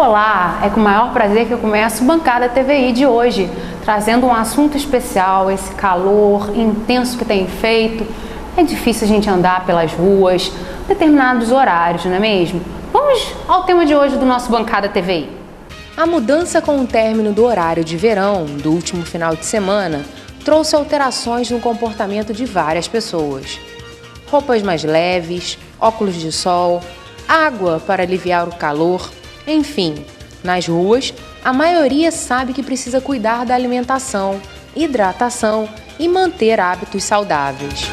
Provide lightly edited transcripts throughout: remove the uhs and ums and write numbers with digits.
Olá, é com o maior prazer que eu começo o Bancada TVI de hoje, trazendo um assunto especial, esse calor intenso que tem feito. É difícil a gente andar pelas ruas, determinados horários, não é mesmo? Vamos ao tema de hoje do nosso Bancada TVI. A mudança com o término do horário de verão do último final de semana trouxe alterações no comportamento de várias pessoas. Roupas mais leves, óculos de sol, água para aliviar o calor, enfim, nas ruas, a maioria sabe que precisa cuidar da alimentação, hidratação e manter hábitos saudáveis.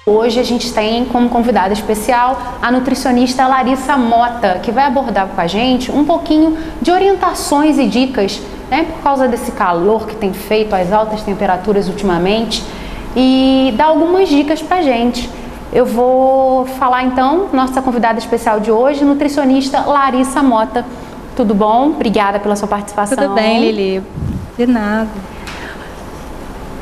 Hoje a gente tem como convidada especial a nutricionista Larissa Mota, que vai abordar com a gente um pouquinho de orientações e dicas, por causa desse calor que tem feito, as altas temperaturas ultimamente, e dar algumas dicas pra gente. Eu vou falar então, nossa convidada especial de hoje, nutricionista Larissa Mota. Tudo bom? Obrigada pela sua participação. Tudo bem, Lili. De nada.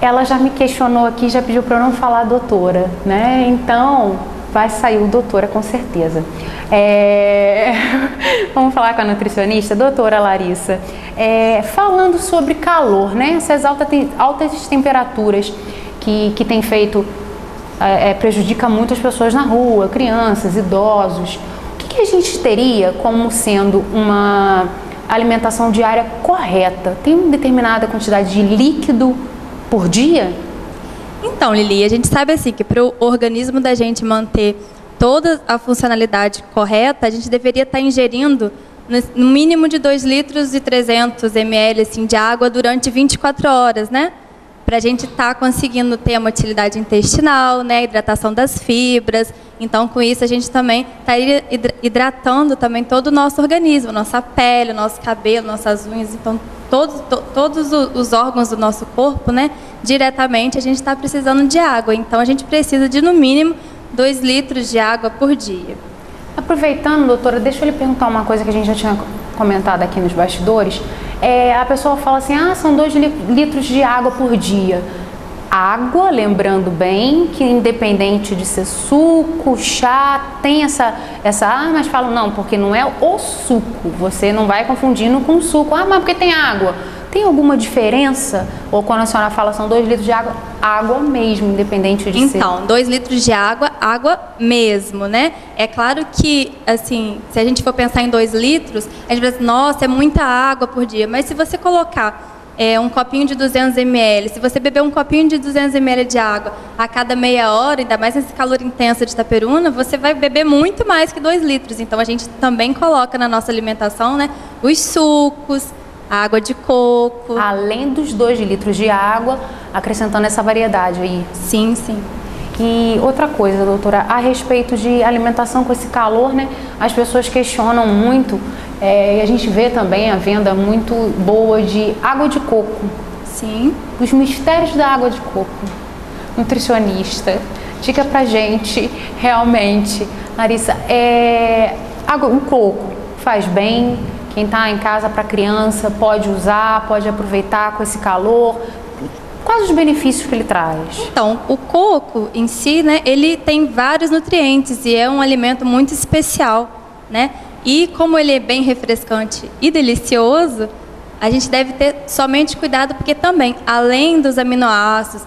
Ela já me questionou aqui, já pediu para eu não falar doutora, né? Então, vai sair o doutora com certeza. Vamos falar com a nutricionista, doutora Larissa. Falando sobre calor, né? Essas altas temperaturas que tem feito, prejudica muito as pessoas na rua, crianças, idosos. O que a gente teria como sendo uma alimentação diária correta? Tem uma determinada quantidade de líquido por dia? Então, Lili, a gente sabe assim que para o organismo da gente manter toda a funcionalidade correta, a gente deveria estar ingerindo no mínimo de 2,3 litros assim, de água durante 24 horas, né? Para a gente estar conseguindo ter a motilidade intestinal, né? Hidratação das fibras. Então, com isso, a gente também está hidratando também todo o nosso organismo, nossa pele, nosso cabelo, nossas unhas. Então, todos os órgãos do nosso corpo, né? Diretamente, a gente está precisando de água. Então, a gente precisa de, no mínimo, 2 litros de água por dia. Aproveitando, doutora, deixa eu lhe perguntar uma coisa que a gente já tinha comentado aqui nos bastidores. A pessoa fala assim, são 2 litros de água por dia. Água, lembrando bem, que independente de ser suco, chá, tem mas falam, não, porque não é o suco. Você não vai confundindo com suco. Mas porque tem água. Tem alguma diferença? Ou quando a senhora fala são 2 litros de água, água mesmo, independente de ser... Então, 2 litros de água, água mesmo, né? É claro que, assim, se a gente for pensar em 2 litros, a gente vai dizer, nossa, é muita água por dia. Mas se você colocar um copinho de 200 ml, se você beber um copinho de 200 ml de água a cada meia hora, ainda mais nesse calor intenso de Itaperuna, você vai beber muito mais que 2 litros. Então, a gente também coloca na nossa alimentação, né, os sucos, a água de coco. Além dos 2 litros de água, acrescentando essa variedade aí. Sim, sim. E outra coisa, doutora, a respeito de alimentação com esse calor, né? As pessoas questionam muito, e a gente vê também a venda muito boa de água de coco. Sim. Os mistérios da água de coco. Nutricionista, diga pra gente, realmente, Larissa, o coco faz bem? Quem está em casa para criança pode usar, pode aproveitar com esse calor? Quais os benefícios que ele traz? Então, o coco em si, né, ele tem vários nutrientes e é um alimento muito especial, né? E como ele é bem refrescante e delicioso, a gente deve ter somente cuidado porque também, além dos aminoácidos,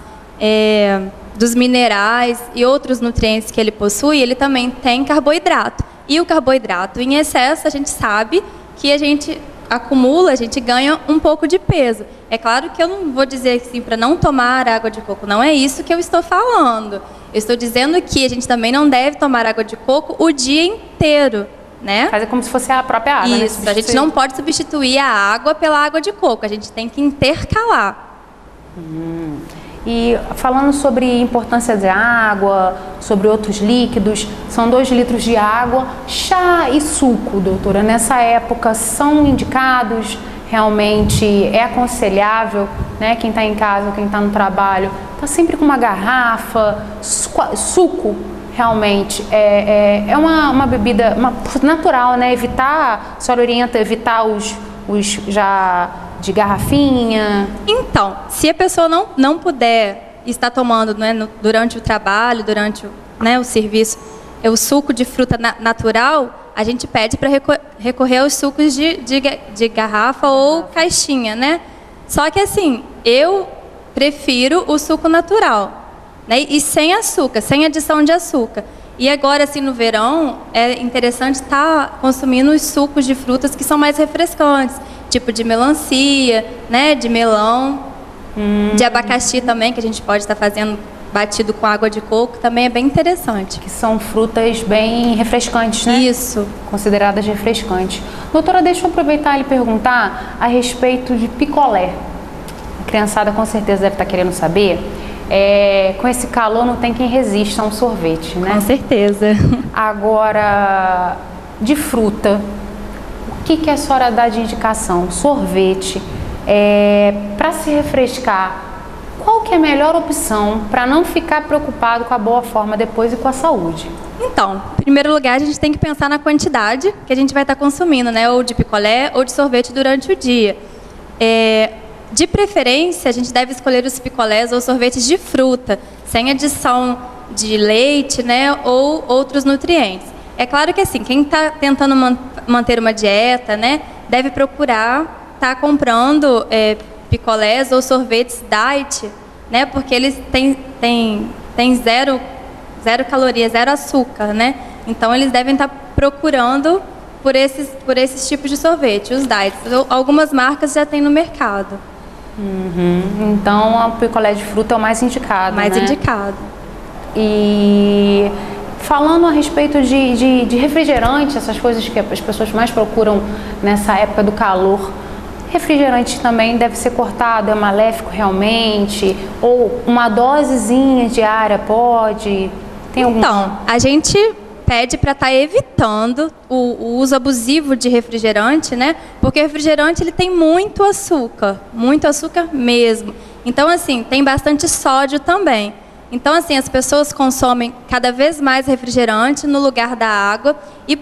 dos minerais e outros nutrientes que ele possui, ele também tem carboidrato. E o carboidrato em excesso, a gente sabe que a gente acumula, a gente ganha um pouco de peso. É claro que eu não vou dizer assim para não tomar água de coco, não é isso que eu estou falando. Eu estou dizendo que a gente também não deve tomar água de coco o dia inteiro, né? Fazer como se fosse a própria água, né? Isso, a gente não pode substituir a água pela água de coco, a gente tem que intercalar. E falando sobre importância da água, sobre outros líquidos, são 2 litros de água, chá e suco, doutora, nessa época são indicados? Realmente é aconselhável, né? Quem está em casa, quem está no trabalho, está sempre com uma garrafa, suco, realmente é uma bebida natural, né? A senhora orienta evitar os já de garrafinha? Então, se a pessoa não puder estar tomando, né, durante o trabalho, durante né, o serviço é o suco de fruta natural, a gente pede para recorrer aos sucos de garrafa ou caixinha, né? Só que assim, eu prefiro o suco natural, né? E sem açúcar, sem adição de açúcar. E agora, assim, no verão, é interessante estar consumindo os sucos de frutas que são mais refrescantes, tipo de melancia, né? De melão, de abacaxi também, que a gente pode estar fazendo batido com água de coco, também é bem interessante. Que são frutas bem refrescantes, né? Isso. Consideradas refrescantes. Doutora, deixa eu aproveitar e perguntar a respeito de picolé. A criançada com certeza deve estar querendo saber. Com esse calor não tem quem resista a um sorvete, né? Com certeza. Agora, de fruta, o que a senhora dá de indicação? Sorvete, para se refrescar, qual que é a melhor opção para não ficar preocupado com a boa forma depois e com a saúde? Então, em primeiro lugar, a gente tem que pensar na quantidade que a gente vai estar consumindo, né? Ou de picolé ou de sorvete durante o dia. De preferência, a gente deve escolher os picolés ou sorvetes de fruta, sem adição de leite, né? Ou outros nutrientes. É claro que assim, quem está tentando manter uma dieta, né? Deve procurar estar comprando picolés ou sorvetes diet, né? Porque eles têm zero calorias, zero açúcar, né? Então eles devem estar procurando por esses tipos de sorvete, os diets. Algumas marcas já têm no mercado. Então o picolé de fruta é o mais indicado, Mais né? indicado. E falando a respeito de refrigerante, essas coisas que as pessoas mais procuram nessa época do calor, refrigerante também deve ser cortado, é maléfico realmente? Ou uma dosezinha diária pode? Tem algum... Então, a gente pede para estar evitando o uso abusivo de refrigerante, né? Porque o refrigerante ele tem muito açúcar mesmo. Então, assim, tem bastante sódio também. Então, assim, as pessoas consomem cada vez mais refrigerante no lugar da água e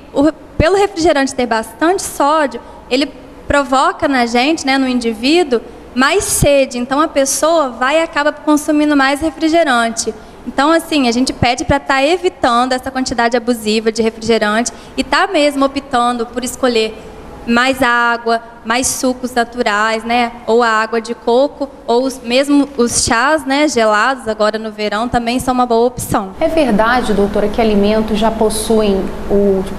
pelo refrigerante ter bastante sódio, ele provoca na gente, né, no indivíduo, mais sede. Então, a pessoa vai e acaba consumindo mais refrigerante. Então, assim, a gente pede para estar evitando essa quantidade abusiva de refrigerante e estar mesmo optando por escolher mais água, mais sucos naturais, né? Ou a água de coco, ou mesmo os chás, né, gelados, agora no verão, também são uma boa opção. É verdade, doutora, que alimentos já possuem,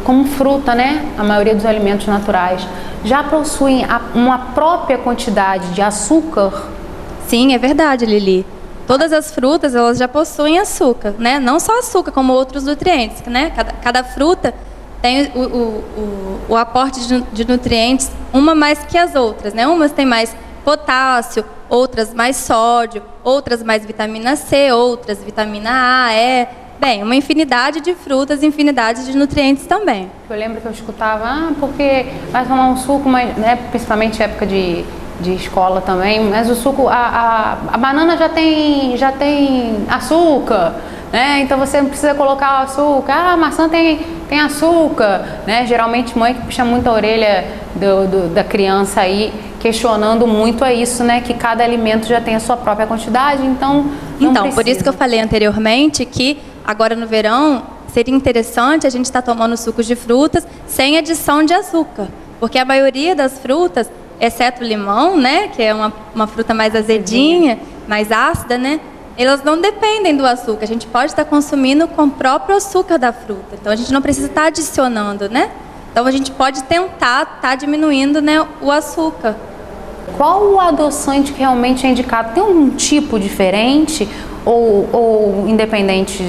como fruta, né? A maioria dos alimentos naturais já possuem uma própria quantidade de açúcar? Sim, é verdade, Lili. Todas as frutas, elas já possuem açúcar, né? Não só açúcar, como outros nutrientes, né? Cada fruta tem o aporte de nutrientes, uma mais que as outras, né? Umas têm mais potássio, outras mais sódio, outras mais vitamina C, outras vitamina A, E. Bem, uma infinidade de frutas, infinidade de nutrientes também. Eu lembro que eu escutava, porque vai tomar um suco, mas, né, principalmente época de escola também, mas o suco, a banana já tem açúcar, né? Então você não precisa colocar açúcar. A maçã tem açúcar, né? Geralmente mãe que puxa muito a orelha da criança aí, questionando muito isso, né? Que cada alimento já tem a sua própria quantidade, então não precisa. Por isso que eu falei anteriormente que agora no verão seria interessante a gente estar tomando sucos de frutas sem adição de açúcar, porque a maioria das frutas, exceto o limão, né, que é uma fruta mais azedinha, mais ácida, né, elas não dependem do açúcar. A gente pode estar consumindo com o próprio açúcar da fruta. Então a gente não precisa estar adicionando, né? Então a gente pode tentar estar diminuindo, né, o açúcar. Qual o adoçante que realmente é indicado? Tem um tipo diferente ou independente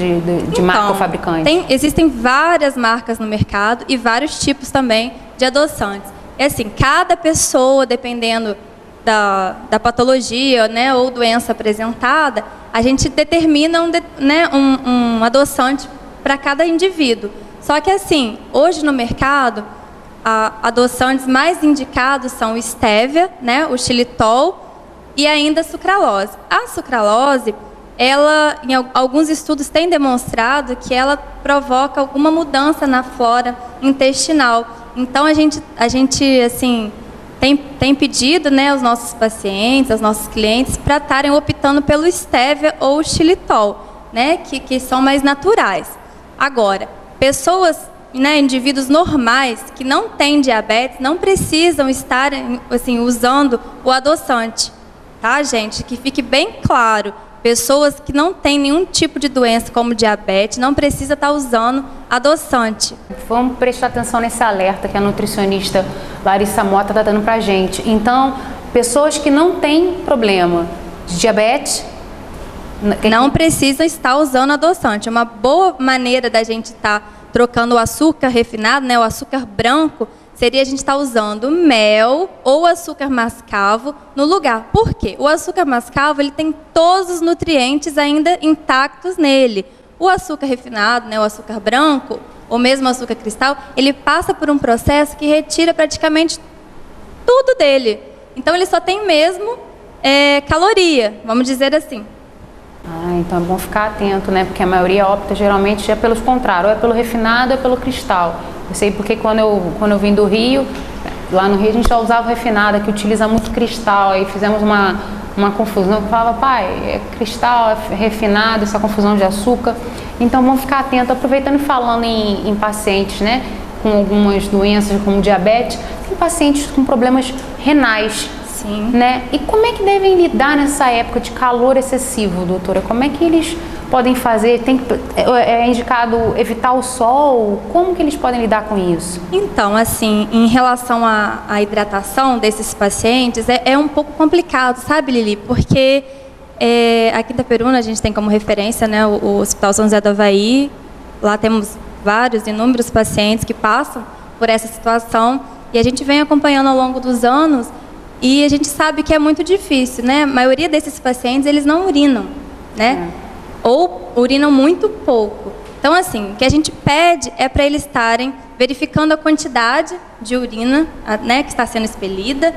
de marca ou fabricante? Existem várias marcas no mercado e vários tipos também de adoçantes. É assim, cada pessoa, dependendo da patologia, né, ou doença apresentada, a gente determina um adoçante para cada indivíduo. Só que assim, hoje no mercado, adoçantes mais indicados são o stevia, né, o xilitol e ainda a sucralose. A sucralose, ela, em alguns estudos, tem demonstrado que ela provoca alguma mudança na flora intestinal. Então, a gente assim, tem pedido, né, aos nossos pacientes, aos nossos clientes, para estarem optando pelo stevia ou o xilitol, né, que são mais naturais. Agora, pessoas, né, indivíduos normais que não têm diabetes não precisam estar assim, usando o adoçante, tá, gente? Que fique bem claro. Pessoas que não têm nenhum tipo de doença como diabetes não precisam estar usando adoçante. Vamos prestar atenção nesse alerta que a nutricionista Larissa Mota está dando para a gente. Então, pessoas que não têm problema de diabetes não precisam estar usando adoçante. Uma boa maneira da gente estar trocando o açúcar refinado, né, o açúcar branco, seria a gente estar usando mel ou açúcar mascavo no lugar. Por quê? O açúcar mascavo ele tem todos os nutrientes ainda intactos nele. O açúcar refinado, né, o açúcar branco, ou mesmo o açúcar cristal, ele passa por um processo que retira praticamente tudo dele. Então ele só tem mesmo caloria, vamos dizer assim. Então é bom ficar atento, né? Porque a maioria opta geralmente pelos contrários, ou é pelo refinado ou é pelo cristal. Eu sei porque quando eu vim do Rio, lá no Rio a gente já usava o refinado, que utiliza muito cristal, aí fizemos uma confusão. Eu falava, pai, é cristal, é refinado, essa confusão de açúcar. Então vamos ficar atento, aproveitando e falando em pacientes, né? Com algumas doenças como diabetes, tem pacientes com problemas renais. Sim. Né? E como é que devem lidar nessa época de calor excessivo, doutora? Como é que eles podem fazer? É indicado evitar o sol? Como que eles podem lidar com isso? Então, assim, em relação à hidratação desses pacientes, é um pouco complicado, sabe, Lili? Porque aqui em Itaperuna a gente tem como referência, né, o Hospital São José do Avaí. Lá temos inúmeros pacientes que passam por essa situação e a gente vem acompanhando ao longo dos anos. E a gente sabe que é muito difícil, né? A maioria desses pacientes, eles não urinam, né? Ou urinam muito pouco. Então, assim, o que a gente pede é para eles estarem verificando a quantidade de urina, né, que está sendo expelida,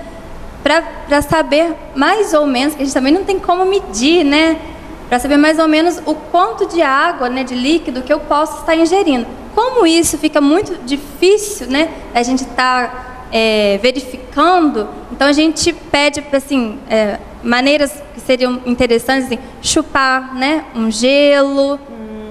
para saber mais ou menos, que a gente também não tem como medir, né? Para saber mais ou menos o quanto de água, né, de líquido que eu posso estar ingerindo. Como isso fica muito difícil, né, a gente estar verificando, então a gente pede assim, maneiras que seriam interessantes, assim, chupar, né, um gelo,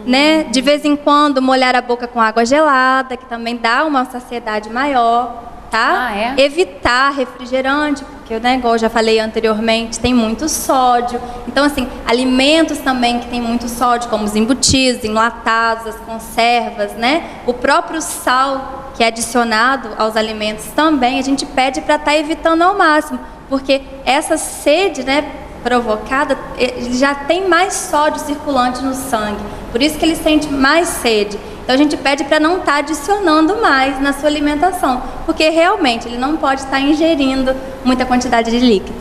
né, de vez em quando molhar a boca com água gelada, que também dá uma saciedade maior, tá? Evitar refrigerante, porque, né, igual eu já falei anteriormente, tem muito sódio. Então, assim, alimentos também que tem muito sódio, como os embutidos, enlatados, as conservas, né? O próprio sal que é adicionado aos alimentos também, a gente pede para estar evitando ao máximo, porque essa sede, né, provocada, ele já tem mais sódio circulante no sangue, por isso que ele sente mais sede. Então a gente pede para não estar adicionando mais na sua alimentação, porque realmente ele não pode estar ingerindo muita quantidade de líquido.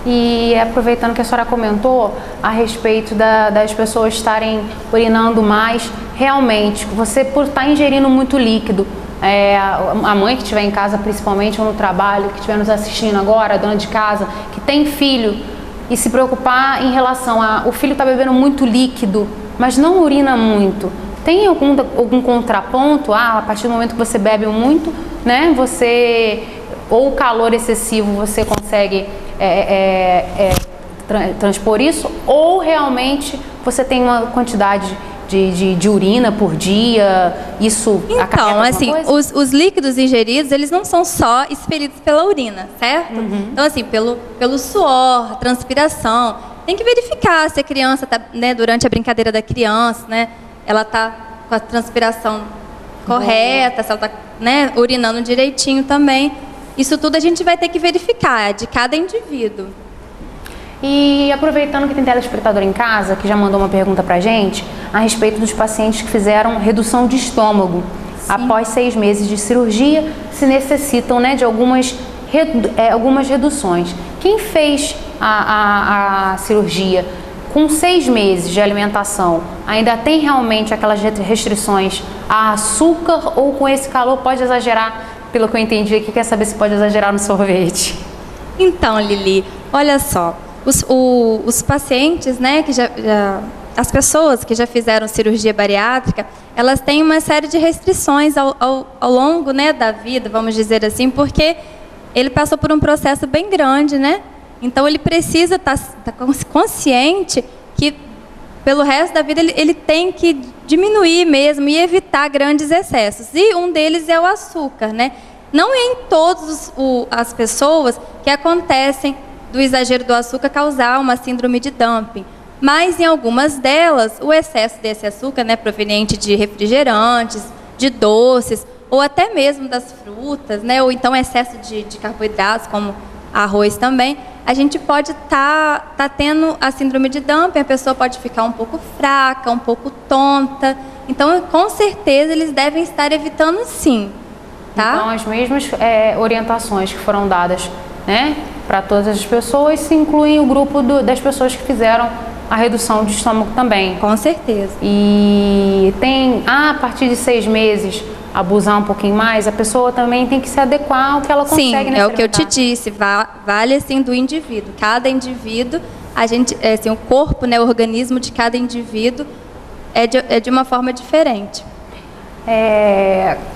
E aproveitando que a senhora comentou a respeito das pessoas estarem urinando mais, realmente, você por estar ingerindo muito líquido, a mãe que estiver em casa principalmente, ou no trabalho, que estiver nos assistindo agora, a dona de casa, que tem filho, e se preocupar em relação o filho está bebendo muito líquido, mas não urina muito. Tem algum contraponto? A partir do momento que você bebe muito, né, ou o calor excessivo, você consegue transpor isso, ou realmente você tem uma quantidade de urina por dia, isso então, assim, os líquidos ingeridos, eles não são só expelidos pela urina, certo? Então, assim, pelo suor, transpiração, tem que verificar se a criança está, né, durante a brincadeira da criança, né, ela está com a transpiração correta, se ela está, né, urinando direitinho também. Isso tudo a gente vai ter que verificar de cada indivíduo. E aproveitando que tem telespectador em casa, que já mandou uma pergunta pra gente, a respeito dos pacientes que fizeram redução de estômago. Sim. Após 6 meses de cirurgia, se necessitam, né, de algumas reduções. Quem fez a cirurgia com 6 meses de alimentação, ainda tem realmente aquelas restrições a açúcar, ou com esse calor pode exagerar? Pelo que eu entendi aqui, quer saber se pode exagerar no sorvete. Então, Lili, olha só, os pacientes, né, as pessoas que já fizeram cirurgia bariátrica, elas têm uma série de restrições ao longo, né, da vida, vamos dizer assim, porque ele passou por um processo bem grande, né? Então ele precisa estar consciente que pelo resto da vida, ele tem que diminuir mesmo e evitar grandes excessos. E um deles é o açúcar, né? Não é em todas as pessoas que acontecem do exagero do açúcar causar uma síndrome de dumping. Mas em algumas delas, o excesso desse açúcar, né, proveniente de refrigerantes, de doces, ou até mesmo das frutas, né, ou então excesso de carboidratos, como arroz também, a gente pode tá tendo a síndrome de dumping, a pessoa pode ficar um pouco fraca, um pouco tonta. Então, com certeza, eles devem estar evitando sim. Tá? Então, as mesmas orientações que foram dadas, né, para todas as pessoas, se incluem o grupo das pessoas que fizeram a redução de estômago também. Com certeza. E tem, a partir de 6 meses, abusar um pouquinho mais, a pessoa também tem que se adequar ao que ela consegue. Sim, é o que eu te disse, vale assim do indivíduo. Cada indivíduo, assim, o corpo, né, o organismo de cada indivíduo é de uma forma diferente.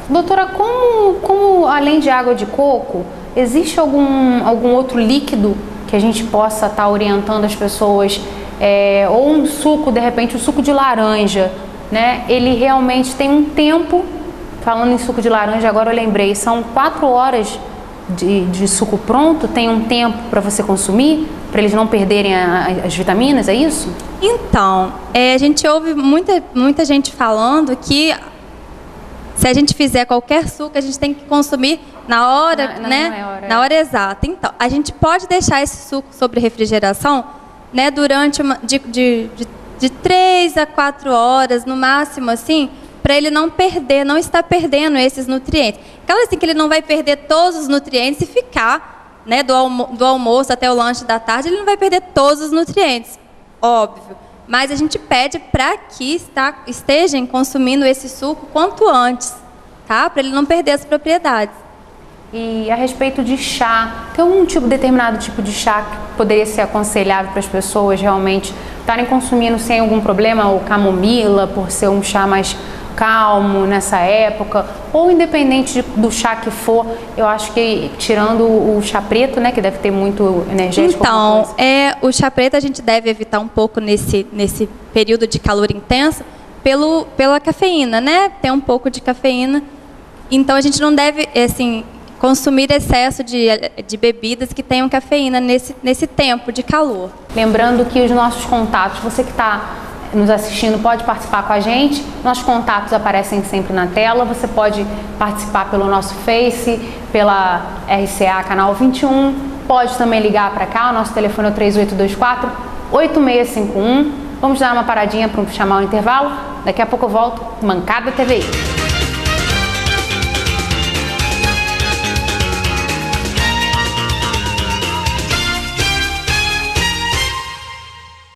Doutora, como além de água de coco, existe algum outro líquido que a gente possa estar orientando as pessoas, ou um suco, de repente, o suco de laranja, né? Ele realmente tem um tempo, falando em suco de laranja, agora eu lembrei, são 4 horas de suco pronto, tem um tempo para você consumir, para eles não perderem as vitaminas, é isso? Então, a gente ouve muita gente falando que se a gente fizer qualquer suco, a gente tem que consumir na hora, na hora exata. Então, a gente pode deixar esse suco sob refrigeração, né, durante de 3 a 4 horas, no máximo, assim, para ele não estar perdendo esses nutrientes. Claro assim que ele não vai perder todos os nutrientes e ficar, né, do almoço até o lanche da tarde, ele não vai perder todos os nutrientes, óbvio. Mas a gente pede para que estejam consumindo esse suco quanto antes, tá? Para ele não perder as propriedades. E a respeito de chá, tem algum determinado tipo de chá que poderia ser aconselhável para as pessoas realmente estarem consumindo sem algum problema, ou camomila, por ser um chá mais calmo nessa época, ou independente do chá que for, eu acho que tirando o chá preto, né, que deve ter muito energético. Então, o chá preto a gente deve evitar um pouco nesse período de calor intenso pela cafeína, né? Tem um pouco de cafeína. Então, a gente não deve, assim, consumir excesso de bebidas que tenham cafeína nesse tempo de calor. Lembrando que os nossos contatos, você que está nos assistindo pode participar com a gente, nossos contatos aparecem sempre na tela, você pode participar pelo nosso Face, pela RCA Canal 21, pode também ligar para cá, o nosso telefone é o 3824-8651. Vamos dar uma paradinha para chamar o intervalo, daqui a pouco eu volto, Mancada TVI.